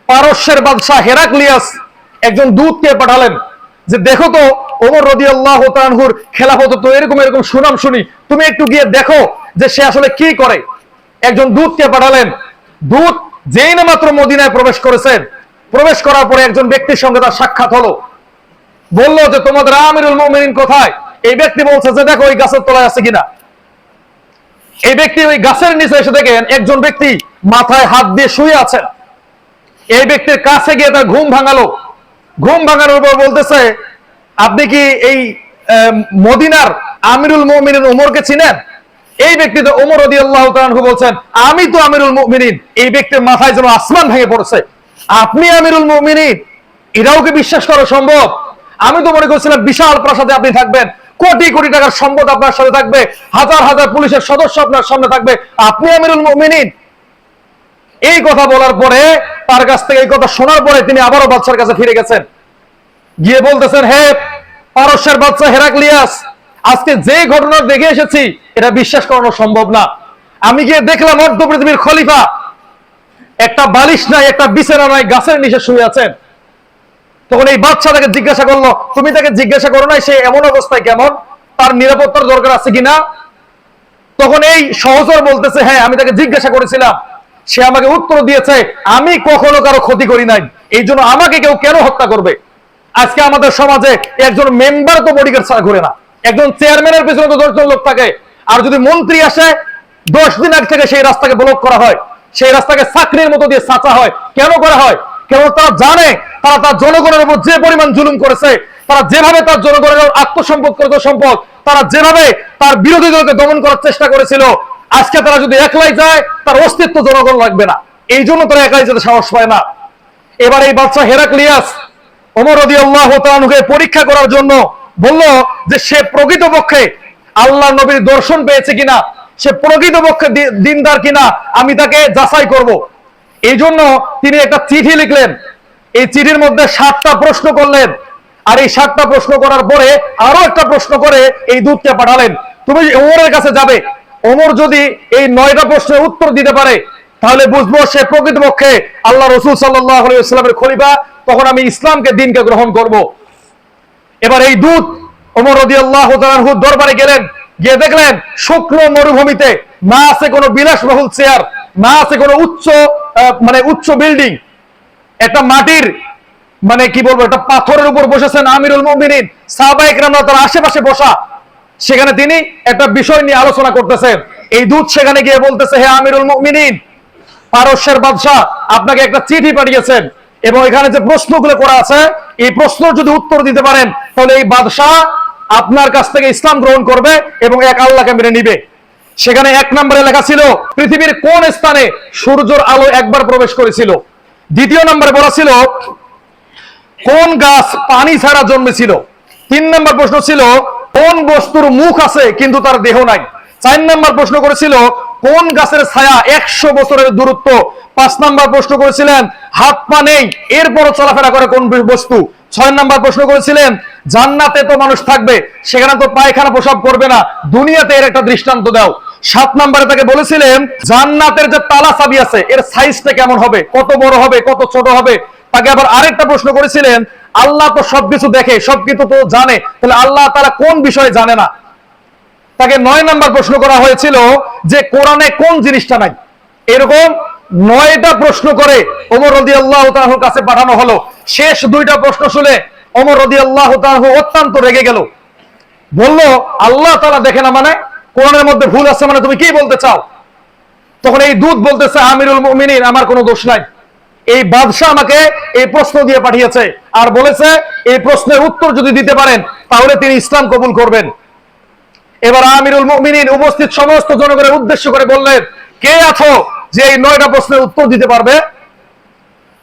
পারস্যের বাদশা হেরাক্লিয়াস একজন দূতকে পাঠালেন যে দেখো তো ওমর রাদিয়াল্লাহু তাআলার খেলাফত তো এরকম এরকম সুনাম শুনি, তুমি একটু গিয়ে দেখো যে সে আসলে কি করে। একজন দূতকে পাঠালেন। দূত যেই না মাত্র মদিনায় প্রবেশ করেছেন, প্রবেশ করার পরে একজন ব্যক্তির সঙ্গে তার সাক্ষাৎ হলো। বললো যে তোমাদের আমিরুল মুমিনিন কোথায়? এই ব্যক্তি বলছে যে দেখো ওই গাছের তলায় আছে কিনা। এই ব্যক্তি ওই গাছের নিচে এসে দেখেন একজন ব্যক্তি মাথায় হাত দিয়ে শুয়ে আছেন। এই ব্যক্তির কাছে গিয়ে তার ঘুম ভাঙালো। ঘুম ভাঙানোর পর বলতেছে, আপনি কি এই মদিনার আমিরুল মুমিনিন ওমরকে চিনেন? এই ব্যক্তি তো ওমর রাদিয়াল্লাহু তাআলা বলছেন, আমি তো আমিরুল মুমিনিন। এই ব্যক্তির মাথায় যেন আসমান ভেঙে পড়ছে। আপনি আমিরুল মুমিনিন, এটাও কি বিশ্বাস করা সম্ভব? আমি তো মনে করছিলাম বিশাল প্রাসাদে আপনি থাকবেন, কোটি কোটি টাকার সম্পদ আপনার সাথে থাকবে, হাজার হাজার পুলিশের সদস্য আপনার সামনে থাকবে, আপনি আমিরুল মুমিনিন। এই কথা বলার পরে, তার কাছ থেকে এই কথা শোনার পরে তিনি আবারও বাদশার কাছে ফিরে গেছেন। গিয়ে বলতেছেন, হে পারস্যের বাদশা হেরাক্লিয়াস, আজকে যে ঘটনা দেখে এসেছি এটা বিশ্বাস করানো সম্ভব না। আমি গিয়ে দেখলাম অর্ধ পৃথিবীর খলিফা একটা বালিশ নাই, একটা বিছানা নাই, গাছের নিচে শুয়ে আছেন। তখন এই বাদশা তাকে জিজ্ঞাসা করলো, তুমি তাকে জিজ্ঞাসা করো নাই সে এমন অবস্থায় কেমন, তার নিরাপত্তার দরকার আছে কিনা? তখন এই সহচর বলতেছে, হ্যাঁ আমি তাকে জিজ্ঞাসা করেছিলাম, সে আমাকে উত্তর দিয়েছে আমি কখনো কারো ক্ষতি করি নাই, এই জন্য আমাকে কেউ কেন হত্যা করবে? আজকে আমাদের সমাজে একজন মেম্বার তো বডিগার্ড ছাড়া ঘুরে না, একজন চেয়ারম্যানের পেছনে তো 10 জন লোক থাকে। আর যদি মন্ত্রী আসে 10 দিন আগে থেকে সেই রাস্তাকে ব্লক করা হয়, সেই রাস্তাকে চাকরির মতো দিয়ে ছাঁচা হয়। কেন করা হয়? কেন? তারা জানে তারা তার জনগণের উপর যে পরিমাণ জুলুম করেছে, তারা যেভাবে তার জনগণের আত্মসম্পদ করেছে সম্পদ, তারা যেভাবে তার বিরোধীদেরকে দমন করার চেষ্টা করেছিল, আজকে তারা যদি একলাই যায় তার অস্তিত্ব জনগণ লাগবে না। এই জন্য তারা একাই যেতে সাহস পায় না। এবার এই বাদশা হেরাক্লিয়াস ওমর রাদিয়াল্লাহু তাআলাকে পরীক্ষা করার জন্য বলল যে সে প্রকৃতপক্ষে আল্লাহ নবীর দর্শন পেয়েছে কিনা, সে প্রকৃতপক্ষে দিনদার কিনা, আমি তাকে যাচাই করব। এই জন্য তিনি একটা চিঠি লিখলেন। এই চিঠির মধ্যে 7টা প্রশ্ন করলেন। আর এই 7টা প্রশ্ন করার পরে আরো একটা প্রশ্ন করে এই দূতকে পাঠালেন, তুমি ওমরের কাছে যাবে। ওমর যদি এই 9টা প্রশ্নের উত্তর দিতে পারে তাহলে বুঝবো সে প্রকৃতপক্ষে আল্লাহ রাসূল সাল্লাল্লাহু আলাইহি ওয়াসাল্লামের খলিফা, তখন আমি ইসলামকে দিনকে গ্রহণ করব। এবার এই দূত ওমর রাদিয়াল্লাহু তাআলার দরবারে গেলেন। গিয়ে দেখলেন শুকনো মরুভূমিতে না আছে কোনো বিলাসবহুল চেয়ার, না আছে কোনো উচ্চ বিল্ডিং, একটা মাটির কি বলবো একটা পাথরের উপর বসেছেন আমিরুল মুমিনিন, সাহাবায়ে কেরামরা তার আশেপাশে বসা। সেখানে তিনি একটা বিষয় নিয়ে আলোচনা করতেছেন। এই দূত সেখানে গিয়ে বলতেছে, হে আমিরুল মুমিনিন, পারস্যের বাদশা আপনাকে একটা চিঠি পাঠিয়েছেন এবং এখানে যে প্রশ্নগুলো করা আছে এই প্রশ্নের যদি উত্তর দিতে পারেন তাহলে এই বাদশা আপনার কাছ থেকে ইসলাম গ্রহণ করবে এবং এক আল্লাহকে মেনে নিবে। সেখানে 1 নম্বরে লেখা ছিল পৃথিবীর কোন স্থানে সূর্যের আলো একবার প্রবেশ করেছিল। 2 নম্বরে বলা ছিল কোন গাছ পানি ছাড়া জন্মেছিল। 3 নম্বর প্রশ্ন ছিল কোন বস্তুর মুখ আছে কিন্তু তার দেহ নাই। 4 নম্বর প্রশ্ন করেছিল কোন গাছের ছায়া 100 বছরের দূরত্ব। 5 নম্বর প্রশ্ন করেছিলেন হাত পা নেই এরপরও চলাফেরা করে কোন বস্তু। 6 নাম্বার প্রশ্ন করেছিলেন জান্নাতে তো মানুষ থাকবে, সেখানে তো পায়খানা প্রসাব করবে না, দুনিয়াতে এর একটা দৃষ্টান্ত দাও। 7 নাম্বারে তাকে বলেছিলেন জান্নাতের যে তালা চাবি আছে এর সাইজটা কেমন হবে, কত বড় হবে, কত ছোট হবে। তাকে আবার আরেকটা প্রশ্ন করেছিলেন আল্লাহ তো সবকিছু দেখে, সবকিছু তো জানে, তাহলে আল্লাহ তাআলা কোন বিষয়ে জানে না। তাকে 9 নাম্বার প্রশ্ন করা হয়েছিল যে কোরআনে কোন জিনিসটা নাই। এরকম 9টা প্রশ্ন করে ওমর রাদিয়াল্লাহু তাআলার কাছে পাঠানো হলো। শেষ 2টা প্রশ্ন শুনে ওমর রাদিয়াল্লাহু তাআলা অত্যন্ত রেগে গেল, বলল আল্লাহ তাআলা দেখে না মানে, কোরআনের মধ্যে ভুল আছে মানে তুমি কি বলতে চাও? তখন এই দূত বলতেছে আমিরুল মুমিনিন আমার কোনো দোষ নাই, এই বাদশা আমাকে এই প্রশ্ন দিয়ে পাঠিয়েছে আর বলেছে এই প্রশ্নের উত্তর যদি দিতে পারেন তাহলে তিনি ইসলাম কবুল করবেন। এবার আমিরুল মুমিনিন উপস্থিত সমস্ত জনগণের উদ্দেশ্য করে বললেন কে আছো যে এই 9টা প্রশ্নের উত্তর দিতে পারবে?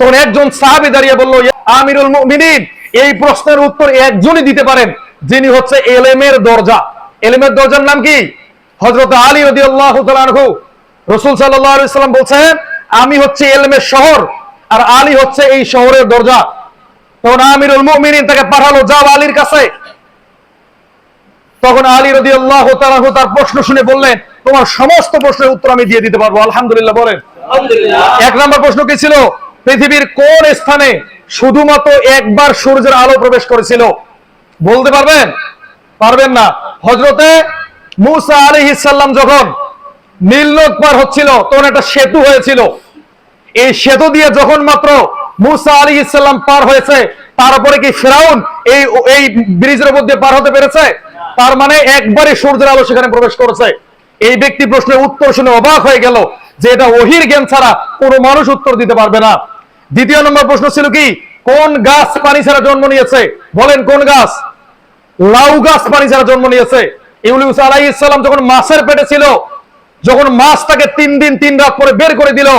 তখন একজন সাহাবী দাঁড়িয়ে বলল আমিরুল মুমিনিন এই প্রশ্নের উত্তর একজনই দিতে পারেন, যিনি হচ্ছে ইলমের দরজা। ইলমের দরজার নাম কি? হযরত আলী রাদিয়াল্লাহু তাআলা আনহু। রাসূল সাল্লাল্লাহু আলাইহি ওয়াসাল্লাম বলছেন আমি হচ্ছে ইলমের শহর আর আলী হচ্ছে এই শহরের দরজা। তখন আমিরুল মুমিনিন তাকে পাঠালো যাও আলীর কাছে। তখন আলী রাদিয়াল্লাহু তাআলা তার প্রশ্ন শুনে বললেন তোমার সমস্ত প্রশ্নের উত্তর আমি দিয়ে দিতে পারবো। আলহামদুলিল্লাহ বলেন। আলহামদুলিল্লাহ। 1 নম্বর প্রশ্ন কি ছিল? পৃথিবীর কোন স্থানে শুধুমাত্র একবার সূর্যের আলো প্রবেশ করেছিল? বলতে পারবেন? পারবেন না। হযরতে মূসা আলাইহিস সালাম যখন নীল নদ পার হচ্ছিল তখন একটা সেতু হয়েছিল। এই সেতু দিয়ে যখন মাত্র মূসা আলাইহিস সালাম পার হয়েছে তারপরে কি ফিরাউন এই ব্রিজের মধ্যে পার হতে পেরেছে? তার মানে একবারই সূর্যের আলো সেখানে প্রবেশ করেছে। এই ব্যক্তি প্রশ্নের উত্তর শুনে অবাক হয়ে গেল যে এটা ওহীর জ্ঞান ছাড়া কোনো মানুষ উত্তর দিতে পারবে না। 2 নম্বর প্রশ্ন ছিল কি কোন গাছ পানি ছাড়া জন্ম নিয়েছে? বলেন কোন গাছ? লাউ গাছ পানি ছাড়া জন্ম নিয়েছে। ইউনূস আলাইহিস সালাম যখন মাছের পেটে ছিল, যখন মাছ তাকে 3 দিন 3 রাত পরে বের করে দিল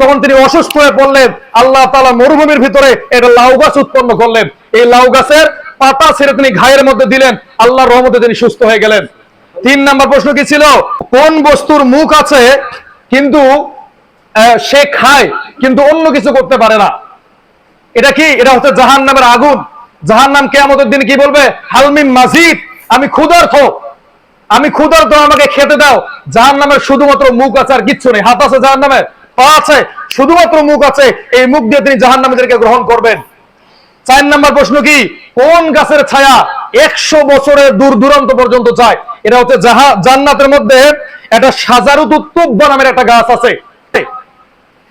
তখন তিনি অসুস্থ হয়ে পড়লেন। আল্লাহ তাআলা মরুভূমির ভিতরে একটা লাউ গাছ উৎপন্ন করলেন। এই লাউ গাছের পাতা ছেড়ে তিনি ঘায়ের মধ্যে দিলেন, আল্লাহর রহমতে তিনি সুস্থ হয়ে গেলেন। 3 নম্বর প্রশ্ন কি ছিল? কোন বস্তুর মুখ আছে কিন্তু সে খায় কিন্তু অন্য কিছু করতে পারে না? এটা কি? এটা হচ্ছে জাহান্নামের আগুন। জাহান্নাম কিয়ামতের দিন কি বলবে? হালমিন মাজিদ, আমি ক্ষুধার্ত, আমি ক্ষুধার্ত, আমাকে খেতে দাও। জাহান্নামের শুধুমাত্র মুখ আছে আর কিচ্ছু নেই। হাত আছে জাহান্নামের, পা আছে, শুধুমাত্র মুখ আছে। এই মুখ দিয়ে তিনি জাহান্নামীদেরকে গ্রহণ করবেন। 4 নম্বর প্রশ্ন কি কোন গাছের ছায়া 100 বছরের দূর দূরান্ত পর্যন্ত যায়? এটা হচ্ছে জান্নাতের মধ্যে একটা শাজারুতুত তুব্বা নামের একটা গাছ আছে।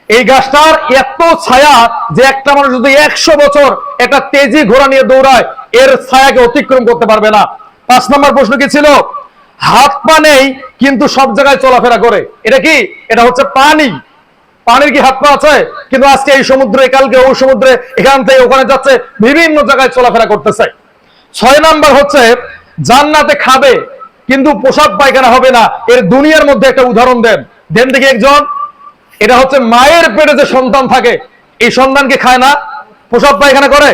এই গাছটার এত ছায়া যে একটা মানুষ যদি 100 বছর একটা তেজি ঘোড়া নিয়ে দৌড়ায় এর ছায়াকে অতিক্রম করতে পারবে না। 5 নম্বর প্রশ্ন কি ছিল? হাত পা নেই কিন্তু সব জায়গায় চলাফেরা করে। এটা কি? এটা হচ্ছে পানি। পানির কি হাত পা আছে? কিন্তু আজকে এই সমুদ্রে, কালকে ওই সমুদ্রে, এখান থেকে ওখানে যাচ্ছে, বিভিন্ন জায়গায় চলাফেরা করতেছে। 6 নাম্বার হচ্ছে জান্নাতে খাবে কিন্তু পোশাক পায়খানা হবে না। এর দুনিয়ার মধ্যে একটা উদাহরণ দেন দেখি একজন। এটা হচ্ছে মায়ের পেটে যে সন্তান থাকে এই সন্তানকে খায় না, পোশাক পায়খানা করে,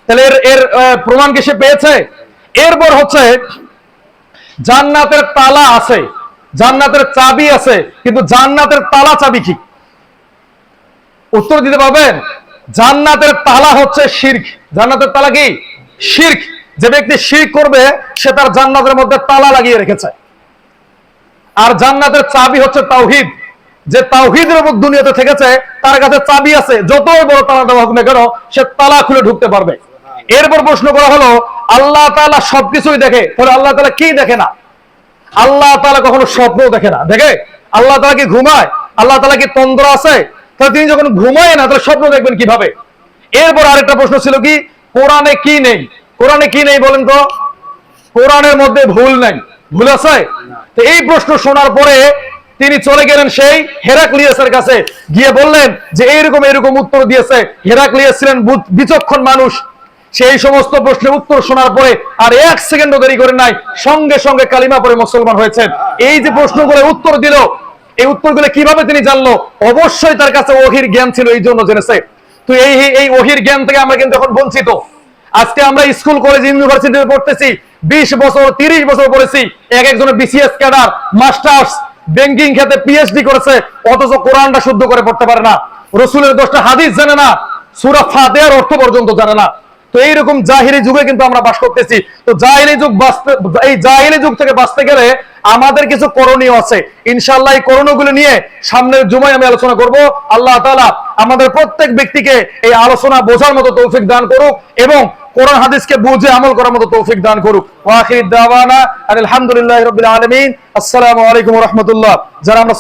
তাহলে এর প্রমাণ কি সে পেয়েছে? এরপর হচ্ছে জান্নাতের তালা আছে, জান্নাতের চাবি আছে, কিন্তু জান্নাতের তালা চাবি কি? উত্তর দিতে পারবেন? জান্নাতের তালা হচ্ছে শিরক। জান্নাতের তালা কি? শিরক। যে ব্যক্তি শিরক করবে সে তার জান্নাতের মধ্যে তালা লাগিয়ে রেখেছে। আর জান্নাতের চাবি হচ্ছে তাওহীদ। যে তাওহীদের উপর দুনিয়াতে থেকেছে তার কাছে চাবি আছে, যতই বড় তালা দেওয়া হোক না কেন সে তালা খুলে ঢুকতে পারবে। এরপর প্রশ্ন করা হলো আল্লাহ তাআলা সবকিছুই দেখে, তাহলে আল্লাহ তাআলা কি দেখে না? আল্লাহ তাআলা কখনো স্বপ্ন দেখে না। দেখে? আল্লাহ তাআলা কি ঘুমায়? আল্লাহ তাআলা কি তন্দ্রা আছে? তাহলে তিনি যখন ঘুমায় না তাহলে স্বপ্ন দেখবেন কিভাবে? এরপর আরেকটা প্রশ্ন ছিল কি কোরআনে কি নেই? কোরআনে কি নেই বলেন তো? কোরআনের মধ্যে ভুল নাই। ভুল আছে? তো এই প্রশ্ন শোনার পরে তিনি চলে গেলেন সেই হেরাক্লিয়াসের কাছে, গিয়ে বললেন যে এইরকম এরকম উত্তর দিয়েছে। হেরাক্লিয়াস ছিলেন বিচক্ষণ মানুষ। সেই সমস্ত প্রশ্নের উত্তর শোনার পরে আর 1 সেকেন্ডও দেরি করে নাই, সঙ্গে সঙ্গে কালিমা পড়ে মুসলমান হয়েছেন। এই যে প্রশ্নগুলো উত্তর দিল, এই উত্তরগুলো কিভাবে তিনি জানলো? অবশ্যই তার কাছে ওহীর জ্ঞান ছিল, এই জন্য জেনেছে। তো এই ওহীর জ্ঞান থেকে আমরা কিন্তু এখন বঞ্চিত। আজকে আমরা স্কুল, কলেজ, ইউনিভার্সিটিতে পড়তেছি, 20 বছর 30 বছর পড়েছি, একজনের বিসিএস ক্যাডার, মাস্টার্স, ব্যাংকিং খাতে পিএইচডি করেছে, অথচ কোরআনটা শুদ্ধ করে পড়তে পারে না, রাসূলের 10টা হাদিস জানে না, সূরা ফাতিহার অর্থ পর্যন্ত জানে না। তো এইরকম জাহিলি যুগে কিন্তু আমরা বাস করতেছি। তো জাহিলি যুগ বাঁচতে, এই জাহিলি যুগ থেকে বাঁচতে গেলে আমাদের কিছু করণীয় আছে। ইনশাআল্লাহ এই করণীয়গুলো নিয়ে সামনের জুমায় আমি আলোচনা করব। আল্লাহ তাআলা আমাদের প্রত্যেক ব্যক্তিকে এই আলোচনা বোঝার মতো তৌফিক দান করুক এবং কোরআন হাদিসকে বুঝে আমল করার মতো তৌফিক দান করুক। ওয়া আখির দাওয়ানা আলহামদুলিল্লাহি রাব্বিল আলামিন। আসসালামু আলাইকুম ওয়া রাহমাতুল্লাহ। যারা আমরা